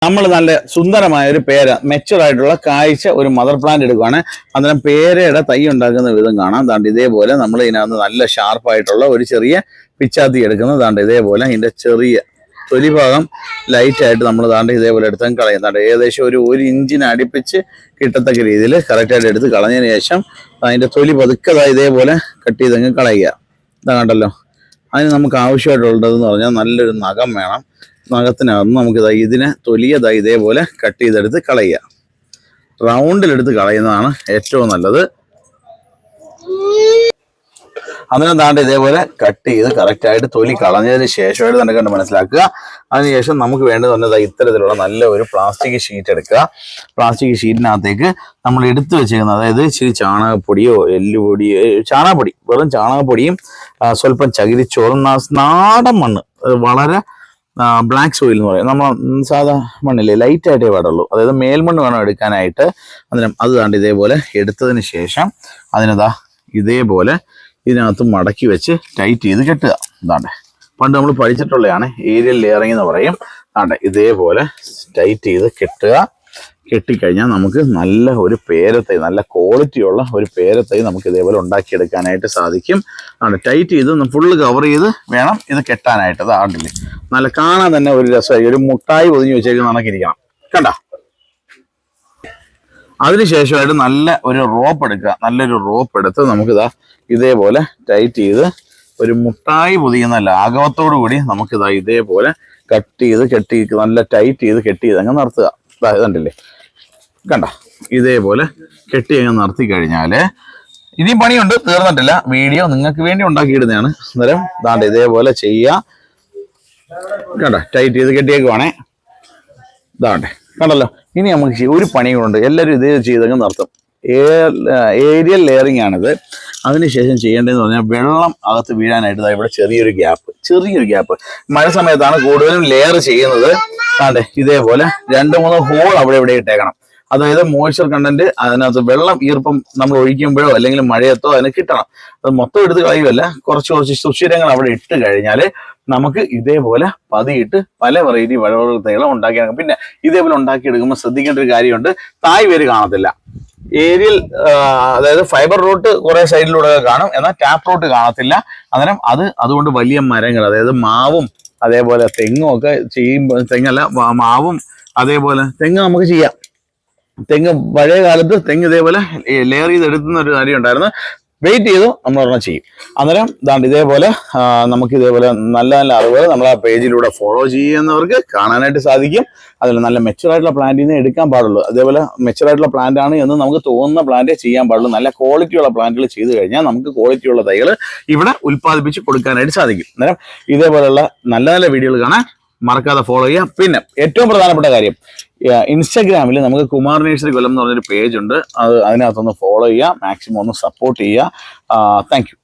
നമ്മൾ നല്ല സുന്ദരമായ ഒരു പേര മെച്ചുറായിട്ടുള്ള കാഴ്ച ഒരു മദർ പ്ലാന്റ് എടുക്കുകയാണ്. അന്നേരം പേരയുടെ തൈ ഉണ്ടാക്കുന്ന വിധം കാണാം. ദാണ്ട് ഇതേപോലെ നമ്മൾ ഇതിനകത്ത് നല്ല ഷാർപ്പായിട്ടുള്ള ഒരു ചെറിയ പിച്ചാത്തി എടുക്കുന്നത്. ദാണ്ട് ഇതേപോലെ ഇതിൻ്റെ ചെറിയ തൊലി ഭാഗം ലൈറ്റായിട്ട് നമ്മൾ ദാണ്ട് ഇതേപോലെ എടുത്താൽ കളയും. ദാണ്ട് ഏകദേശം ഒരു ഇഞ്ചിന് അടുപ്പിച്ച് കിട്ടത്തക്ക രീതിയിൽ കറക്റ്റായിട്ട് എടുത്ത് കളഞ്ഞതിന് ശേഷം അതിൻ്റെ തൊലി പതുക്കെ ഇതേപോലെ കട്ട് ചെയ്തങ്ങ് കളയുക. ഇതാ കണ്ടല്ലോ. അതിന് നമുക്ക് ആവശ്യമായിട്ടുള്ളതെന്ന് പറഞ്ഞാൽ നല്ലൊരു നഖം വേണം. നഖത്തിനകത്ത് നമുക്ക് ഇതിനെ തൊലിയതായി ഇതേപോലെ കട്ട് ചെയ്തെടുത്ത് കളയുക. റൗണ്ടിലെടുത്ത് കളയുന്നതാണ് ഏറ്റവും നല്ലത്. അതിനെ താണ്ട് ഇതേപോലെ കട്ട് ചെയ്ത് കറക്റ്റായിട്ട് തൊലി കളഞ്ഞതിന് ശേഷമായിട്ട് തന്നെ കണ്ട് മനസ്സിലാക്കുക. അതിനുശേഷം നമുക്ക് വേണ്ടത് പറഞ്ഞത് ഇത്തരത്തിലുള്ള നല്ല ഒരു പ്ലാസ്റ്റിക് ഷീറ്റ് എടുക്കുക. പ്ലാസ്റ്റിക് ഷീറ്റിനകത്തേക്ക് നമ്മൾ എടുത്തു വെച്ചിരിക്കുന്നത്, അതായത് ഇച്ചിരി ചാണകപ്പൊടിയോ എല്ലുപൊടിയോ, ചാണകപ്പൊടി, വെറും ചാണകപ്പൊടിയും സ്വല്പം ചകിരിച്ചോറും നാടൻ മണ്ണ്, വളരെ ബ്ലാക്ക് സോയിൽ എന്ന് പറയും, നമ്മൾ സാധാ മണ്ണില്ലേ, ലൈറ്റായിട്ടേ പാടുള്ളൂ, അതായത് മേൽമണ്ണ് വേണം എടുക്കാനായിട്ട്. അന്നേരം അത് താണ്ട് ഇതേപോലെ എടുത്തതിന് ശേഷം അതിനതാ ഇതേപോലെ ഇതിനകത്ത് മടക്കി വെച്ച് ടൈറ്റ് ചെയ്ത് കെട്ടുക. എന്താണ്ട് പണ്ട് നമ്മൾ പഠിച്ചിട്ടുള്ളതാണ്, ഏരിയൽ ലെയറിംഗ് എന്ന് പറയും. അതാണ്ട് ഇതേപോലെ ടൈറ്റ് ചെയ്ത് കെട്ടുക. കെട്ടിക്കഴിഞ്ഞാൽ നമുക്ക് നല്ല ഒരു പേരത്തൈ, നല്ല ക്വാളിറ്റിയുള്ള ഒരു പേരത്തൈ നമുക്ക് ഇതേപോലെ ഉണ്ടാക്കിയെടുക്കാനായിട്ട് സാധിക്കും. ആണ് ടൈറ്റ് ചെയ്ത് ഫുള്ള് കവർ ചെയ്ത് വേണം ഇത് കെട്ടാനായിട്ട്. അതാണ്ടില്ലേ, നല്ല കാണാൻ തന്നെ ഒരു രസമായി, ഒരു മുട്ടായി പൊതിഞ്ഞ് വെച്ചേക്കുന്ന കണക്കിരിക്കണം. കണ്ട. അതിനുശേഷമായിട്ട് നല്ല ഒരു റോപ്പ് എടുക്കുക. നല്ലൊരു റോപ്പ് എടുത്ത് നമുക്കിതാ ഇതേപോലെ ടൈറ്റ് ചെയ്ത് ഒരു മുട്ടായി പൊതിയുന്ന ലാഘവത്തോടു കൂടി നമുക്കിതാ ഇതേപോലെ കെട്ടി നല്ല ടൈറ്റ് ചെയ്ത് കെട്ടി ചെയ്ത് അങ്ങ് നിർത്തുക. ഇതുണ്ടല്ലേ, കണ്ട, ഇതേപോലെ കെട്ടി അങ്ങ് നിർത്തി കഴിഞ്ഞാൽ ഇനിയും പണിയുണ്ട്, തീർന്നിട്ടില്ല. വീഡിയോ നിങ്ങൾക്ക് വേണ്ടി ഉണ്ടാക്കിയിടുന്നതാണ്. അന്നേരം ദാണ്ട് ഇതേപോലെ ചെയ്യുക. കണ്ട, ടൈറ്റ് ചെയ്ത് കെട്ടിയേക്കുവാണേ. ഇതാണ്ടേ, കണ്ടല്ലോ. ഇനി നമുക്ക് ഒരു പണികളുണ്ട്, എല്ലാവരും ഇതേ ചെയ്തങ്ങ് നിർത്തും. ഏരിയൽ ലെയറിംഗ് ആണിത്. അതിനുശേഷം ചെയ്യേണ്ടതെന്ന് പറഞ്ഞാൽ വെള്ളം അകത്ത് വീഴാനായിട്ട് ഇവിടെ ചെറിയൊരു ഗ്യാപ്പ്. മഴ സമയത്താണ് കൂടുതലും ലെയർ ചെയ്യുന്നത്. അതെ, ഇതേപോലെ 2-3 ഹോൾ അവിടെ ഇവിടെ ഇട്ടേക്കണം. അതായത് മോയ്സ്ചർ കണ്ടന്റ് അതിനകത്ത് വെള്ളം ഈർപ്പം നമ്മൾ ഒഴിക്കുമ്പോഴോ അല്ലെങ്കിൽ മഴയത്തോ അതിന് കിട്ടണം. അത് മൊത്തം എടുത്ത് കളയുമല്ല, കുറച്ച് സുഷിരങ്ങൾ അവിടെ ഇട്ട് കഴിഞ്ഞാൽ നമുക്ക് ഇതേപോലെ പതിയിട്ട് പല വെറൈറ്റി വഴവളത്തൈകളും ഉണ്ടാക്കിയെടുക്കാം. പിന്നെ ഇതേപോലെ ഉണ്ടാക്കിയെടുക്കുമ്പോൾ ശ്രദ്ധിക്കേണ്ട ഒരു കാര്യമുണ്ട്, തായ് വേര് കാണത്തില്ല. ഏരിയൽ അതായത് ഫൈബർ റൂട്ട് കുറെ സൈഡിലൂടെ കാണും, എന്നാൽ ടാപ്പ് റൂട്ട് കാണത്തില്ല. അന്നേരം അതുകൊണ്ട് വലിയ മരങ്ങൾ, അതായത് മാവും അതേപോലെ തെങ്ങും ഒക്കെ ചെയ്യുമ്പോൾ, തെങ്ങല്ല മാവും അതേപോലെ തെങ്ങ് നമുക്ക് ചെയ്യാം. തെങ്ങ് പഴയ കാലത്ത് തെങ്ങ് ഇതേപോലെ ലെയർ ചെയ്തെടുക്കുന്ന ഒരു കാര്യം ഉണ്ടായിരുന്നു. വെയിറ്റ് ചെയ്തു നമ്മൾ ഒരെണ്ണം ചെയ്യും. അന്നേരം ദാണ്ട് ഇതേപോലെ നമുക്ക് ഇതേപോലെ നല്ല നല്ല അറിവുകൾ നമ്മൾ ആ പേജിലൂടെ ഫോളോ ചെയ്യുന്നവർക്ക് കാണാനായിട്ട് സാധിക്കും. അതിൽ നല്ല മെച്ചുറായിട്ടുള്ള പ്ലാന്റിൽ നിന്ന് എടുക്കാൻ പാടുള്ളൂ. അതേപോലെ മെച്ചുറായിട്ടുള്ള പ്ലാന്റ് ആണ് എന്ന് നമുക്ക് തോന്നുന്ന പ്ലാന്റേ ചെയ്യാൻ പാടുള്ളൂ. നല്ല ക്വാളിറ്റിയുള്ള പ്ലാന്റുകൾ ചെയ്ത് കഴിഞ്ഞാൽ നമുക്ക് ക്വാളിറ്റിയുള്ള തൈകൾ ഇവിടെ ഉൽപ്പാദിപ്പിച്ച് കൊടുക്കാനായിട്ട് സാധിക്കും. അന്നേരം ഇതേപോലെയുള്ള നല്ല നല്ല വീഡിയോകൾ കാണാൻ മറക്കാതെ ഫോളോ ചെയ്യുക. പിന്നെ ഏറ്റവും പ്രധാനപ്പെട്ട കാര്യം, ഇൻസ്റ്റാഗ്രാമിൽ നമുക്ക് കുമാർ നഴ്സറി കൊല്ലം എന്ന് പറഞ്ഞൊരു പേജ് ഉണ്ട്. അതിനകത്തൊന്ന് ഫോളോ ചെയ്യുക, മാക്സിമം ഒന്ന് സപ്പോർട്ട് ചെയ്യുക. Thank you.